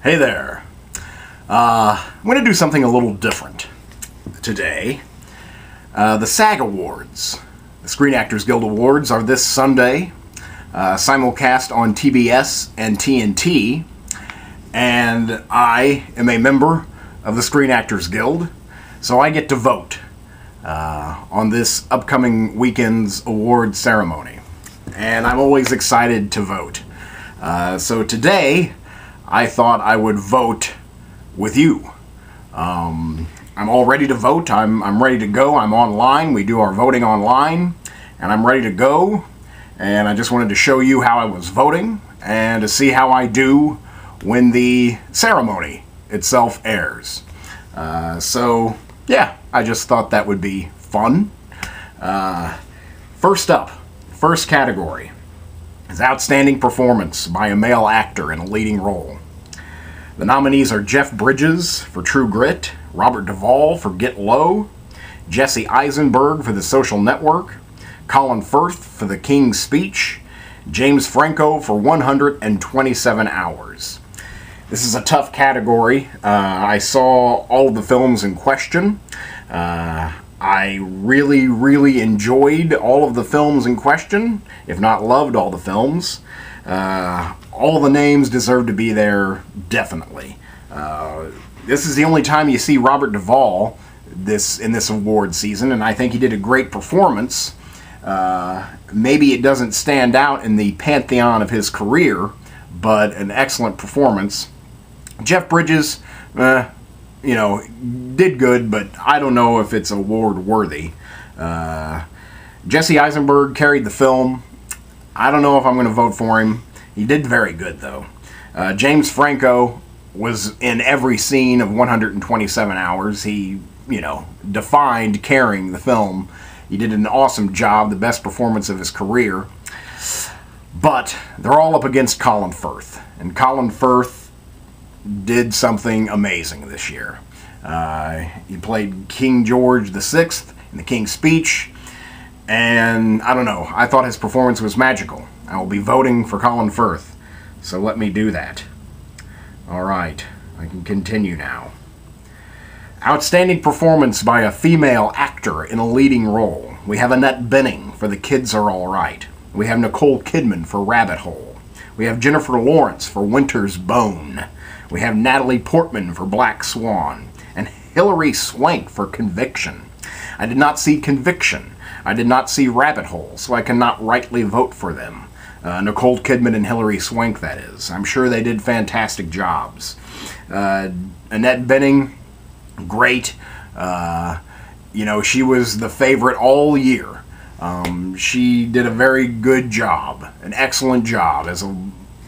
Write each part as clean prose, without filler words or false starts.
Hey there. I'm going to do something a little different today. The SAG Awards, the Screen Actors Guild Awards, are this Sunday, simulcast on TBS and TNT, and I am a member of the Screen Actors Guild, so I get to vote on this upcoming weekend's award ceremony, and I'm always excited to vote. So today, I thought I would vote with you. I'm all ready to vote. I'm ready to go. I'm online. We do our voting online, and I'm ready to go. And I just wanted to show you how I was voting and to see how I do when the ceremony itself airs. So yeah, I just thought that would be fun. First up, first category is Outstanding Performance by a Male Actor in a Leading Role. The nominees are Jeff Bridges for True Grit, Robert Duvall for Get Low, Jesse Eisenberg for The Social Network, Colin Firth for The King's Speech, James Franco for 127 Hours. This is a tough category. I saw all of the films in question. I really enjoyed all of the films in question, if not loved all the films. All the names deserve to be there, definitely. This is the only time you see Robert Duvall in this award season, and I think he did a great performance. Maybe it doesn't stand out in the pantheon of his career, but an excellent performance. Jeff Bridges, did good, but I don't know if it's award worthy. Jesse Eisenberg carried the film. I don't know if I'm going to vote for him. He did very good, though. James Franco was in every scene of 127 Hours. He, defined carrying the film. He did an awesome job, the best performance of his career. But they're all up against Colin Firth. And Colin Firth did something amazing this year. He played King George VI in The King's Speech. And I don't know, I thought his performance was magical. I will be voting for Colin Firth, so let me do that. Alright, I can continue now. Outstanding Performance by a Female Actor in a Leading Role. We have Annette Bening for The Kids Are All Right. We have Nicole Kidman for Rabbit Hole. We have Jennifer Lawrence for Winter's Bone. We have Natalie Portman for Black Swan. And Hilary Swank for Conviction. I did not see Conviction. I did not see Rabbit Hole, so I cannot rightly vote for them. Nicole Kidman and Hilary Swank, that is. I'm sure they did fantastic jobs. Annette Bening, great. She was the favorite all year. She did a very good job, an excellent job as a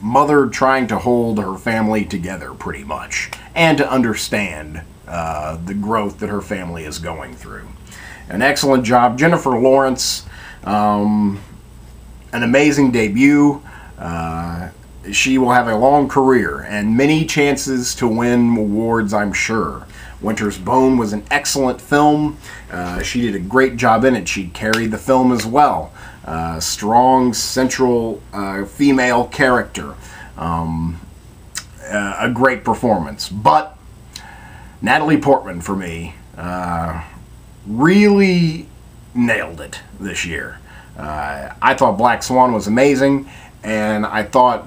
mother trying to hold her family together, pretty much, and to understand the growth that her family is going through. An excellent job. Jennifer Lawrence, an amazing debut. She will have a long career and many chances to win awards, I'm sure. Winter's Bone was an excellent film. She did a great job in it. She carried the film as well. Strong, central female character. A great performance. But Natalie Portman, for me, really nailed it this year. I thought Black Swan was amazing, and I thought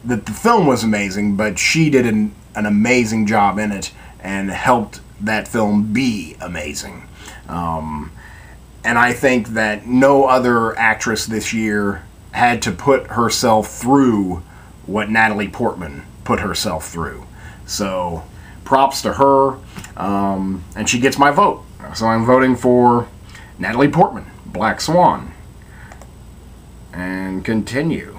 that the film was amazing, but she did an amazing job in it and helped that film be amazing. And I think that no other actress this year had to put herself through what Natalie Portman put herself through. So props to her, and she gets my vote. So I'm voting for Natalie Portman, Black Swan. And continue.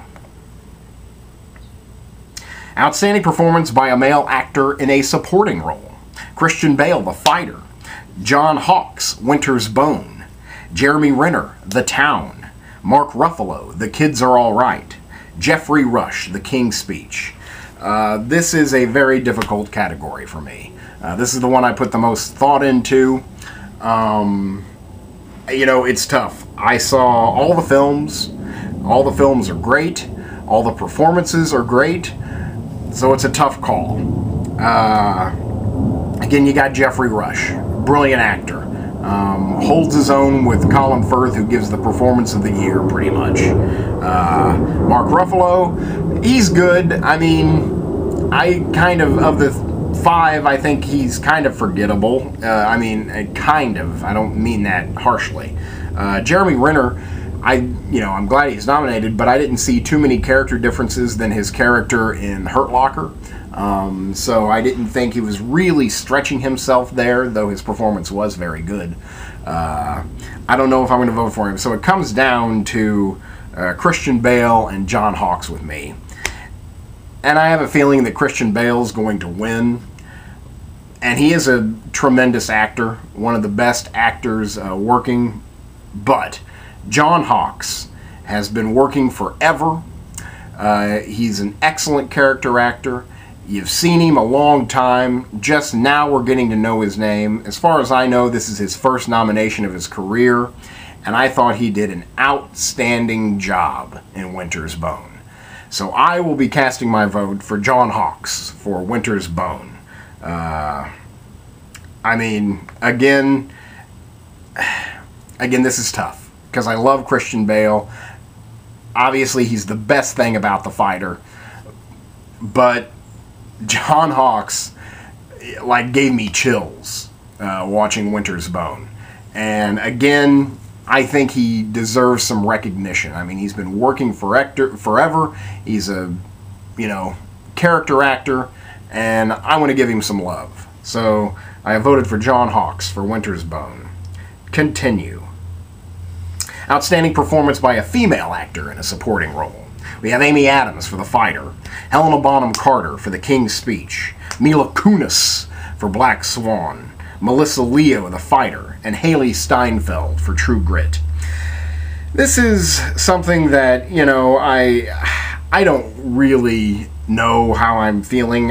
Outstanding Performance by a Male Actor in a Supporting Role. Christian Bale, The Fighter. John Hawkes, Winter's Bone. Jeremy Renner, The Town. Mark Ruffalo, The Kids Are All Right. Jeffrey Rush, The King's Speech. This is a very difficult category for me. This is the one I put the most thought into. It's tough. I saw all the films. All the films are great. All the performances are great. So it's a tough call. Again, you got Geoffrey Rush, brilliant actor. Holds his own with Colin Firth, who gives the performance of the year, pretty much. Mark Ruffalo, he's good. I mean, I kind of the 5, I think he's kind of forgettable. I mean, kind of. I don't mean that harshly. Jeremy Renner, I'm glad he's nominated, but I didn't see too many character differences than his character in Hurt Locker. So I didn't think he was really stretching himself there, though his performance was very good. I don't know if I'm going to vote for him. So it comes down to Christian Bale and John Hawkes with me. And I have a feeling that Christian Bale's going to win. And he is a tremendous actor, one of the best actors working. But John Hawkes has been working forever. He's an excellent character actor. You've seen him a long time. Just now we're getting to know his name. As far as I know, this is his first nomination of his career. And I thought he did an outstanding job in Winter's Bone. So I will be casting my vote for John Hawkes for Winter's Bone. I mean, again, this is tough because I love Christian Bale. Obviously, he's the best thing about The Fighter. But John Hawkes, gave me chills watching Winter's Bone. And again, I think he deserves some recognition. I mean, he's been working forever. He's a, character actor, and I want to give him some love. So I have voted for John Hawkes for Winter's Bone. Continue. Outstanding performance by a female actor in a supporting role. We have Amy Adams for The Fighter, Helena Bonham Carter for The King's Speech, Mila Kunis for Black Swan, Melissa Leo, The Fighter, and Haley Steinfeld for True Grit. This is something that, I don't really know how I'm feeling.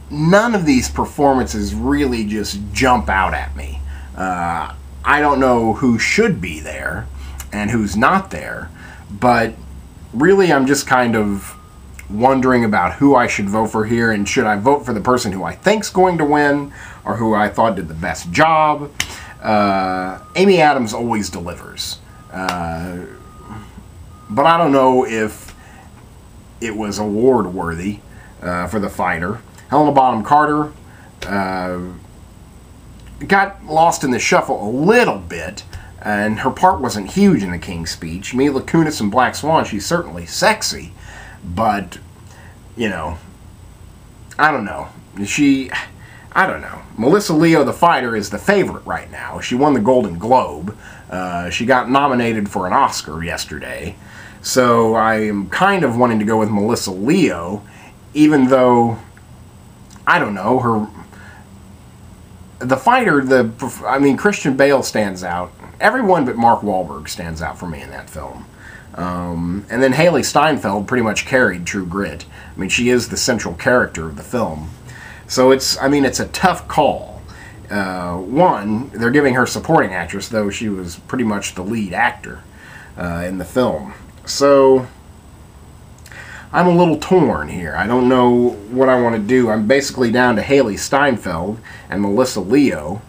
None of these performances really just jump out at me. I don't know who should be there and who's not there, but really I'm just kind of wondering about who I should vote for here, and should I vote for the person who I think's going to win or who I thought did the best job. Amy Adams always delivers, but I don't know if it was award worthy for The Fighter. Helena Bonham Carter got lost in the shuffle a little bit, and her part wasn't huge in The King's Speech. Mila Kunis in Black Swan, she's certainly sexy, but, I don't know. I don't know. Melissa Leo, The Fighter, is the favorite right now. She won the Golden Globe. She got nominated for an Oscar yesterday. So I am kind of wanting to go with Melissa Leo, even though, I don't know, The Fighter, Christian Bale stands out. Everyone but Mark Wahlberg stands out for me in that film. And then Haley Steinfeld pretty much carried True Grit. I mean, she is the central character of the film. So it's a tough call. One, they're giving her supporting actress, though she was pretty much the lead actor in the film. So I'm a little torn here. I don't know what I want to do. I'm basically down to Haley Steinfeld and Melissa Leo.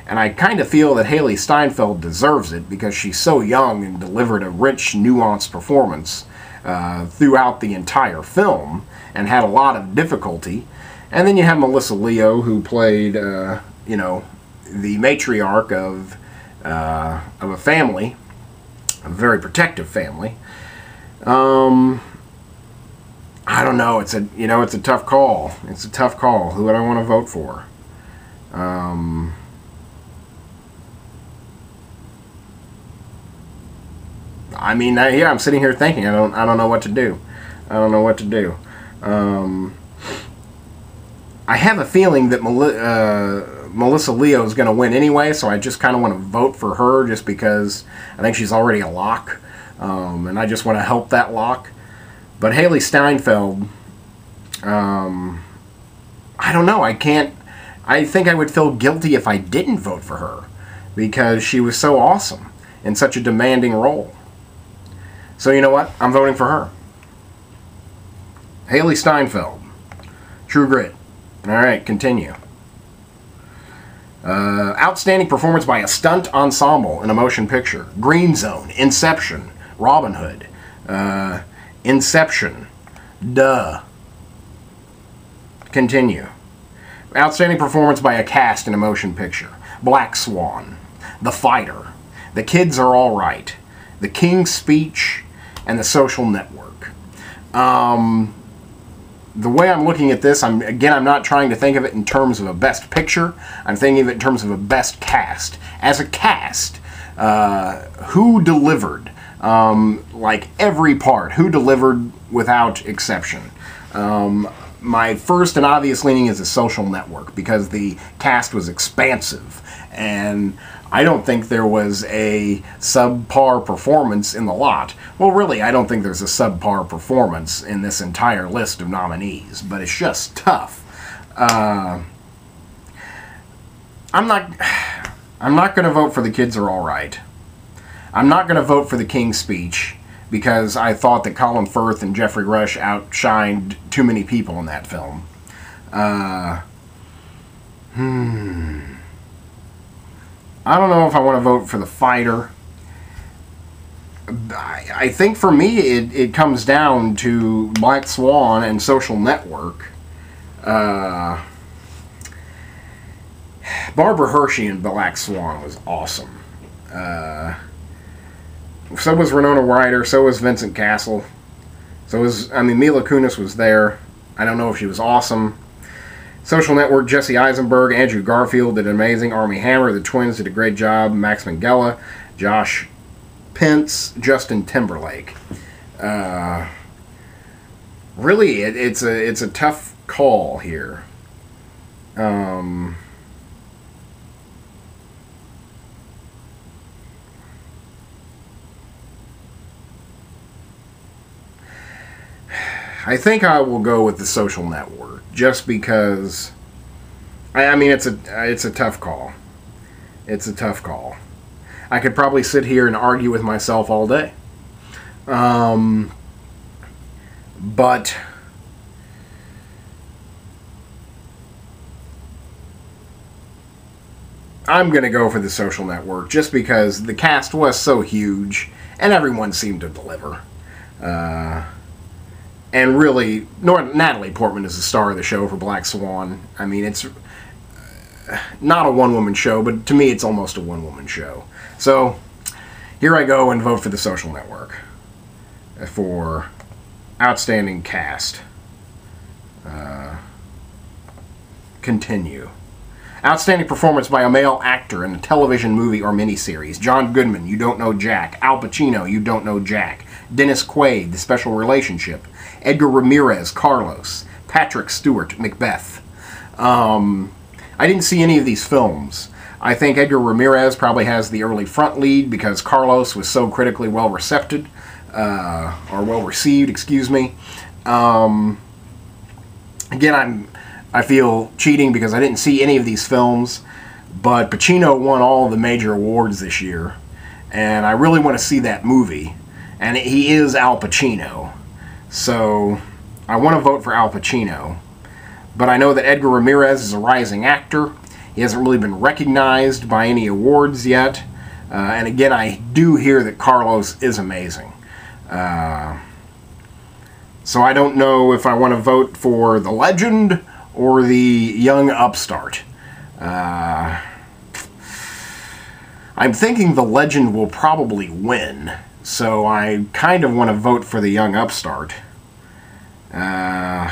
And I kind of feel that Haley Steinfeld deserves it because she's so young and delivered a rich, nuanced performance throughout the entire film and had a lot of difficulty. And then you have Melissa Leo, who played, the matriarch of a family, a very protective family. I don't know. It's a tough call. It's a tough call. Who would I want to vote for? I'm sitting here thinking. I don't know what to do. I don't know what to do. I have a feeling that Melissa Leo is going to win anyway, so I just kind of want to vote for her just because I think she's already a lock, and I just want to help that lock. But Haley Steinfeld, I don't know. I think I would feel guilty if I didn't vote for her because she was so awesome in such a demanding role. So you know what? I'm voting for her. Haley Steinfeld, True Grit. All right, continue. Outstanding performance by a stunt ensemble in a motion picture. Green Zone, Inception, Robin Hood, Inception, Duh. Continue. Outstanding performance by a cast in a motion picture. Black Swan, The Fighter, The Kids Are All Right, The King's Speech, and The Social Network. The way I'm looking at this, I'm not trying to think of it in terms of a best picture. I'm thinking of it in terms of a best cast. As a cast, who delivered? Like every part, who delivered without exception? My first and obvious leaning is The Social Network, because the cast was expansive, and I don't think there was a subpar performance in the lot. Well, really, I don't think there's a subpar performance in this entire list of nominees, but it's just tough. I'm not going to vote for The Kids Are All Right. I'm not going to vote for The King's Speech, because I thought that Colin Firth and Jeffrey Rush outshined too many people in that film. I don't know if I want to vote for The Fighter. I think for me it comes down to Black Swan and Social Network. Barbara Hershey in Black Swan was awesome. So was Winona Ryder, so was Vincent Castle. Mila Kunis was there. I don't know if she was awesome. Social Network, Jesse Eisenberg, Andrew Garfield did amazing. Armie Hammer, the twins did a great job. Max Minghella, Josh Pence, Justin Timberlake. Really, it's a tough call here. I think I will go with The Social Network, just because. It's a tough call. It's a tough call. I could probably sit here and argue with myself all day. But I'm going to go for The Social Network, just because the cast was so huge and everyone seemed to deliver. And really, Natalie Portman is the star of the show for Black Swan. It's not a one-woman show, but to me it's almost a one-woman show. So, here I go and vote for The Social Network for Outstanding Cast. Continue. Outstanding performance by a male actor in a television movie or miniseries. John Goodman, You Don't Know Jack. Al Pacino, You Don't Know Jack. Dennis Quaid, The Special Relationship. Edgar Ramirez, Carlos. Patrick Stewart, Macbeth. I didn't see any of these films. I think Edgar Ramirez probably has the early front lead because Carlos was so critically well received, excuse me. Again, I feel cheating because I didn't see any of these films, but Pacino won all the major awards this year, and I really want to see that movie, and he is Al Pacino, so I want to vote for Al Pacino, but I know that Edgar Ramirez is a rising actor. He hasn't really been recognized by any awards yet, and again, I do hear that Carlos is amazing. So I don't know if I want to vote for the legend or the young upstart. I'm thinking the legend will probably win, so I kind of want to vote for the young upstart. And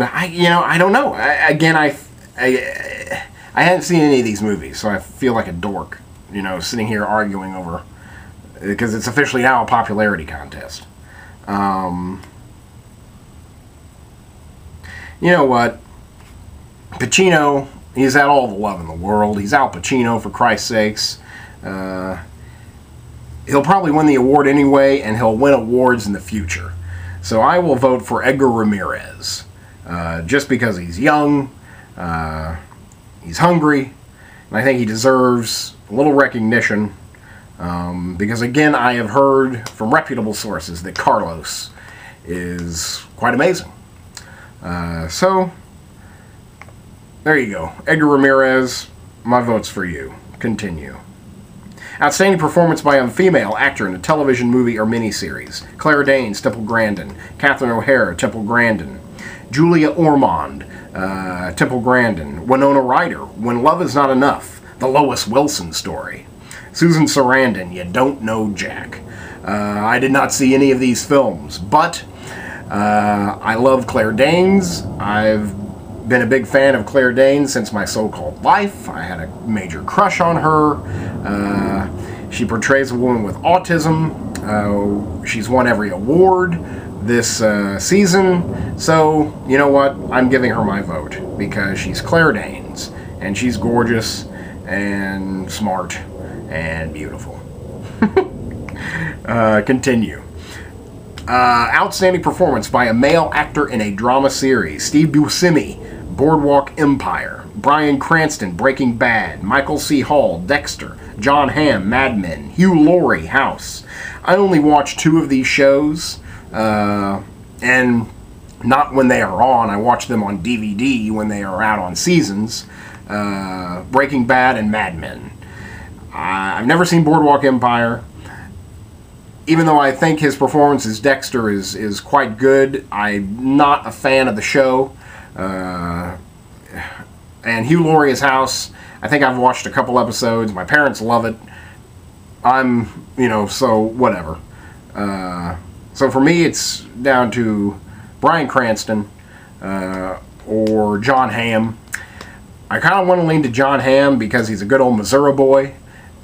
I don't know. I hadn't seen any of these movies, so I feel like a dork, sitting here arguing over, because it's officially now a popularity contest. You know what? Pacino, he's had all the love in the world. He's Al Pacino, for Christ's sakes. He'll probably win the award anyway, and he'll win awards in the future. So I will vote for Edgar Ramirez, just because he's young, he's hungry, and I think he deserves a little recognition. Because again, I have heard from reputable sources that Carlos is quite amazing. So, there you go. Edgar Ramirez, my vote's for you. Continue. Outstanding performance by a female actor in a television, movie, or miniseries. Claire Danes, Temple Grandin. Catherine O'Hara, Temple Grandin. Julia Ormond, Temple Grandin. Winona Ryder, When Love Is Not Enough. The Lois Wilson Story. Susan Sarandon, You Don't Know Jack. I did not see any of these films, but I love Claire Danes. I've been a big fan of Claire Danes since My So-Called Life. I had a major crush on her. She portrays a woman with autism. She's won every award this season. So, you know what? I'm giving her my vote because she's Claire Danes, and she's gorgeous and smart and beautiful. Continue. Outstanding performance by a male actor in a drama series. Steve Buscemi, Boardwalk Empire. Bryan Cranston, Breaking Bad. Michael C. Hall, Dexter. Jon Hamm, Mad Men. Hugh Laurie, House. I only watch 2 of these shows, and not when they are on. I watch them on DVD when they are out on seasons. Breaking Bad and Mad Men. I've never seen Boardwalk Empire. Even though I think his performance as Dexter is quite good, I'm not a fan of the show. And Hugh Laurie as House, I think I've watched a couple episodes. My parents love it. So whatever. So for me, it's down to Bryan Cranston or Jon Hamm. I kind of want to lean to Jon Hamm because he's a good old Missouri boy,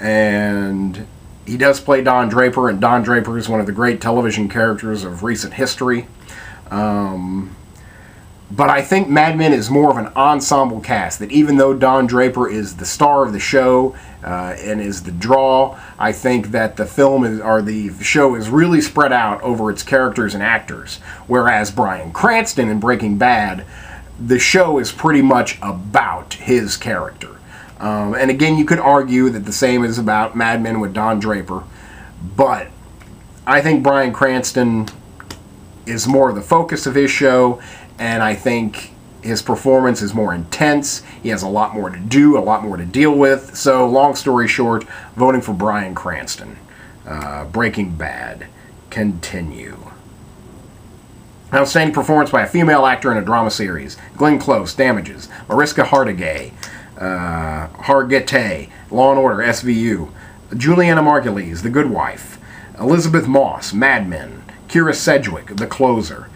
and he does play Don Draper, and Don Draper is one of the great television characters of recent history. But I think Mad Men is more of an ensemble cast, that even though Don Draper is the star of the show and is the draw, I think that the show is really spread out over its characters and actors. Whereas Bryan Cranston in Breaking Bad, the show is pretty much about his character. And again, you could argue that the same is about Mad Men with Don Draper, but I think Bryan Cranston is more the focus of his show, and I think his performance is more intense. He has a lot more to do, a lot more to deal with. So, long story short, voting for Bryan Cranston. Breaking Bad. Continue. Outstanding performance by a female actor in a drama series. Glenn Close, Damages. Mariska Hargitay, Law & Order, SVU. Juliana Margulies, The Good Wife. Elizabeth Moss, Mad Men. Kyra Sedgwick, The Closer.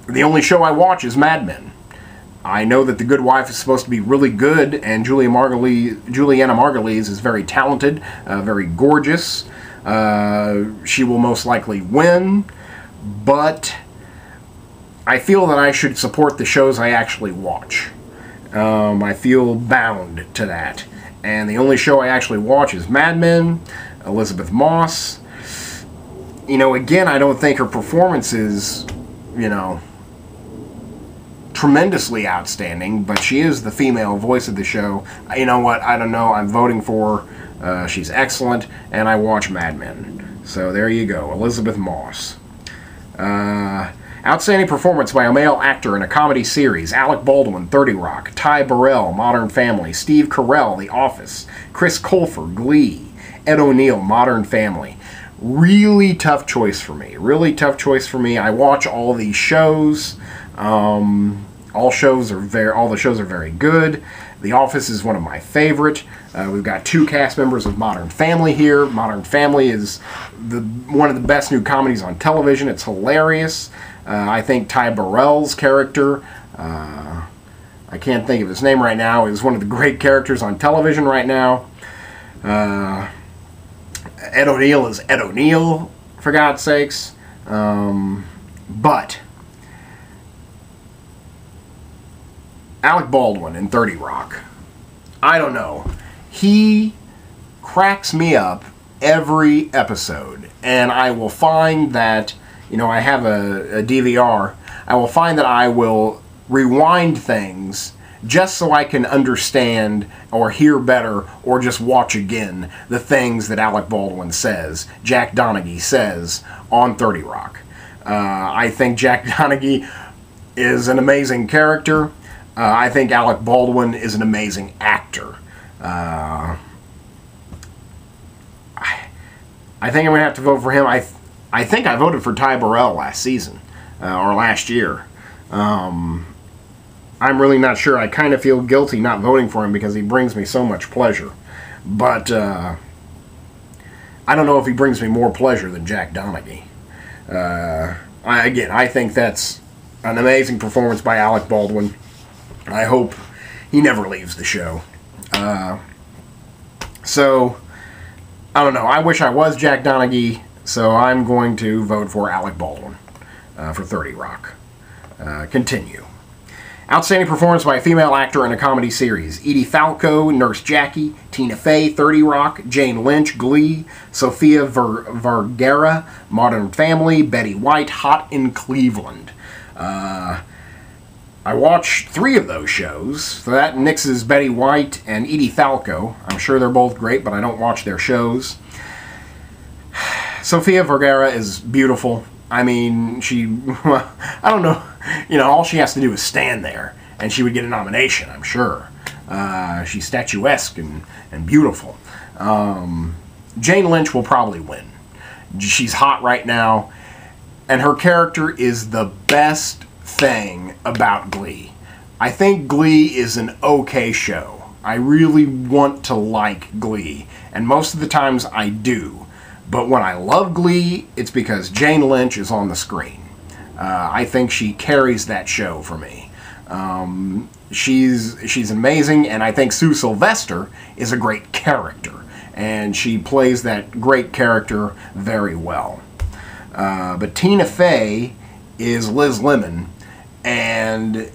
The only show I watch is Mad Men. I know that The Good Wife is supposed to be really good, and Juliana Margulies is very talented, very gorgeous. She will most likely win, but I feel that I should support the shows I actually watch. I feel bound to that. And the only show I actually watch is Mad Men. Elizabeth Moss. Again, I don't think her performance is, tremendously outstanding, but she is the female voice of the show. You know what? I don't know. I'm voting for her. She's excellent, and I watch Mad Men. So there you go. Elizabeth Moss. Outstanding performance by a male actor in a comedy series. Alec Baldwin, 30 Rock. Ty Burrell, Modern Family. Steve Carell, The Office. Chris Colfer, Glee. Ed O'Neill, Modern Family. Really tough choice for me. Really tough choice for me. I watch all these shows. All the shows are very good. The Office is one of my favorite. We've got 2 cast members of Modern Family here. Modern Family is one of the best new comedies on television. It's hilarious. I think Ty Burrell's character, I can't think of his name right now, is one of the great characters on television right now. Ed O'Neill is Ed O'Neill, for God's sakes. But Alec Baldwin in 30 Rock, I don't know. He cracks me up every episode. And I will find that, I have a DVR. I will find that I will rewind things just so I can understand or hear better or just watch again the things that Alec Baldwin says, Jack Donaghy says on 30 Rock. I think Jack Donaghy is an amazing character. I think Alec Baldwin is an amazing actor. I think I'm going to have to vote for him. I think I voted for Ty Burrell last season, or last year. I'm really not sure. I kind of feel guilty not voting for him because he brings me so much pleasure. But I don't know if he brings me more pleasure than Jack Donaghy. I think that's an amazing performance by Alec Baldwin. I hope he never leaves the show. So, I don't know. I wish I was Jack Donaghy, so I'm going to vote for Alec Baldwin for 30 Rock. Continue. Outstanding performance by a female actor in a comedy series. Edie Falco, Nurse Jackie. Tina Fey, 30 Rock. Jane Lynch, Glee. Sofia Vergara, Modern Family. Betty White, Hot in Cleveland. I watched 3 of those shows. So that nixes Betty White and Edie Falco. I'm sure they're both great, but I don't watch their shows. Sofia Vergara is beautiful. I mean, I don't know. You know, all she has to do is stand there, and she would get a nomination, I'm sure. She's statuesque and beautiful. Jane Lynch will probably win. She's hot right now, and her character is the best thing about Glee. I think Glee is an okay show. I really want to like Glee, and most of the times I do. But when I love Glee, it's because Jane Lynch is on the screen. I think she carries that show for me. She's amazing, and I think Sue Sylvester is a great character, and she plays that great character very well. But Tina Fey is Liz Lemon, and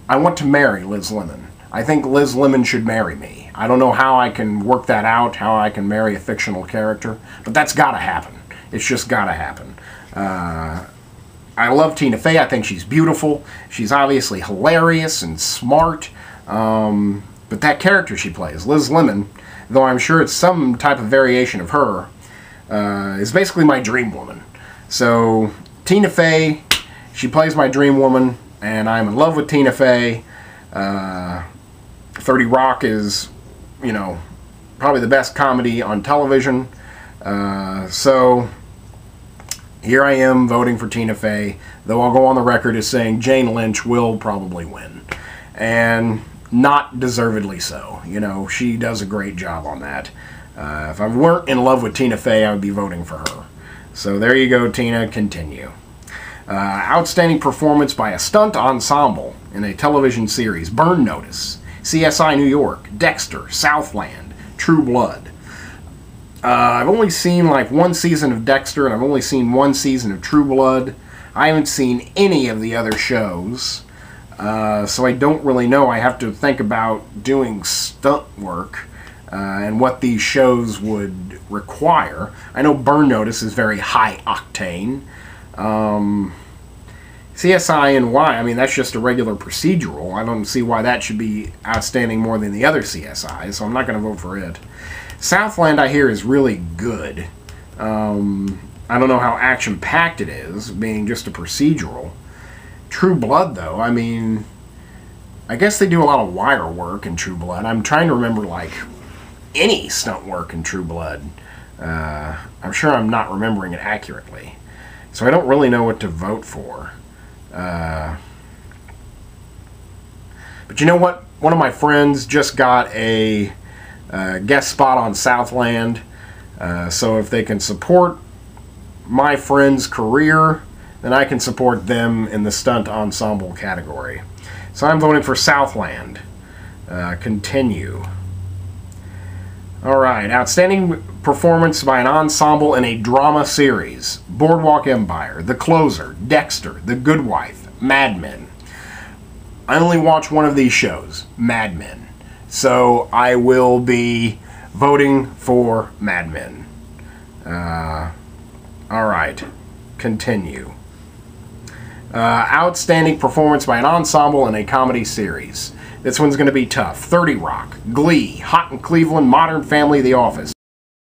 I want to marry Liz Lemon. I think Liz Lemon should marry me. I don't know how I can work that out, how I can marry a fictional character, but that's got to happen. It's just got to happen. I love Tina Fey. I think she's beautiful. She's obviously hilarious and smart. But that character she plays, Liz Lemon, though I'm sure it's some type of variation of her, is basically my dream woman. So Tina Fey, she plays my dream woman, and I'm in love with Tina Fey. 30 Rock is, you know, probably the best comedy on television. So here I am voting for Tina Fey, though I'll go on the record as saying Jane Lynch will probably win. And not deservedly so. You know, she does a great job on that. If I weren't in love with Tina Fey, I would be voting for her. So there you go, Tina. Continue. Outstanding performance by a stunt ensemble in a television series. Burn Notice, CSI New York, Dexter, Southland, True Blood. I've only seen like 1 season of Dexter, and I've only seen 1 season of True Blood. I haven't seen any of the other shows, so I don't really know. I have to think about doing stunt work and what these shows would require. I know Burn Notice is very high octane. CSI NY, I mean, that's just a regular procedural. I don't see why that should be outstanding more than the other CSIs, so I'm not going to vote for it. Southland, I hear, is really good. I don't know how action-packed it is, being just a procedural. True Blood, though, I mean, I guess they do a lot of wire work in True Blood. I'm trying to remember, like, any stunt work in True Blood. I'm sure I'm not remembering it accurately. So I don't really know what to vote for. But you know what? One of my friends just got a guest spot on Southland. So if they can support my friend's career, then I can support them in the stunt ensemble category. So I'm voting for Southland. Continue. Alright, outstanding performance by an ensemble in a drama series. Boardwalk Empire, The Closer, Dexter, The Good Wife, Mad Men. I only watch one of these shows, Mad Men. So I will be voting for Mad Men. Alright, continue. Outstanding performance by an ensemble in a comedy series. This one's going to be tough. 30 Rock, Glee, Hot in Cleveland, Modern Family, The Office.